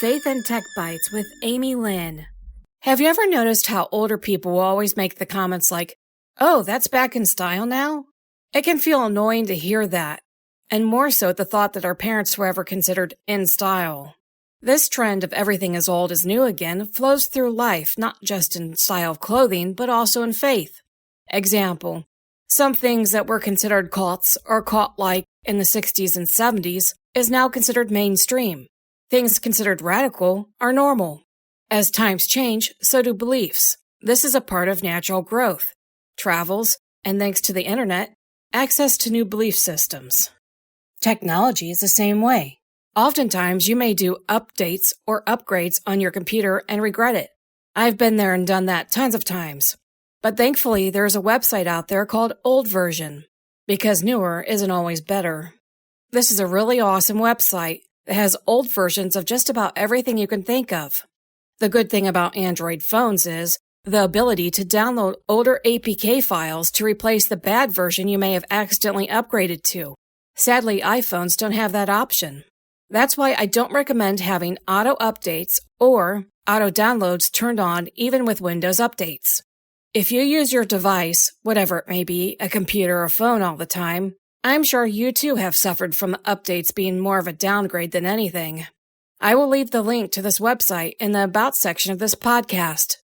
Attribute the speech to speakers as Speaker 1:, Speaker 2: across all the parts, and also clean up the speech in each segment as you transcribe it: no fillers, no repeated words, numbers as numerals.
Speaker 1: Faith and Tech Bytes with Amy Lynn. Have you ever noticed how older people will always make the comments like, "Oh, that's back in style now"? It can feel annoying to hear that, and more so at the thought that our parents were ever considered in style. This trend of everything is old is new again flows through life, not just in style of clothing, but also in faith. Example, some things that were considered cults or cult-like in the 60s and 70s is now considered mainstream. Things considered radical are normal. As times change, so do beliefs. This is a part of natural growth, travels, and thanks to the internet, access to new belief systems. Technology is the same way. Oftentimes, you may do updates or upgrades on your computer and regret it. I've been there and done that tons of times. But thankfully, there's a website out there called Old Version, because newer isn't always better. This is a really awesome website that has old versions of just about everything you can think of. The good thing about Android phones is the ability to download older APK files to replace the bad version you may have accidentally upgraded to. Sadly, iPhones don't have that option. That's why I don't recommend having auto updates or auto downloads turned on even with Windows updates. If you use your device, whatever it may be, a computer or phone all the time, I'm sure you too have suffered from the updates being more of a downgrade than anything. I will leave the link to this website in the About section of this podcast.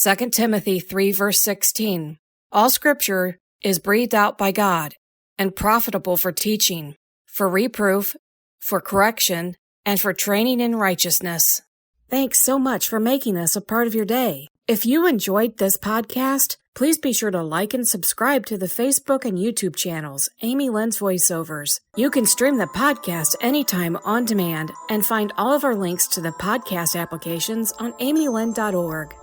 Speaker 1: 2 Timothy 3 verse 16. All scripture is breathed out by God and profitable for teaching, for reproof, for correction, and for training in righteousness. Thanks so much for making this a part of your day. If you enjoyed this podcast, please be sure to like and subscribe to the Facebook and YouTube channels, Amy Lynn's Voiceovers. You can stream the podcast anytime on demand and find all of our links to the podcast applications on amylynn.org.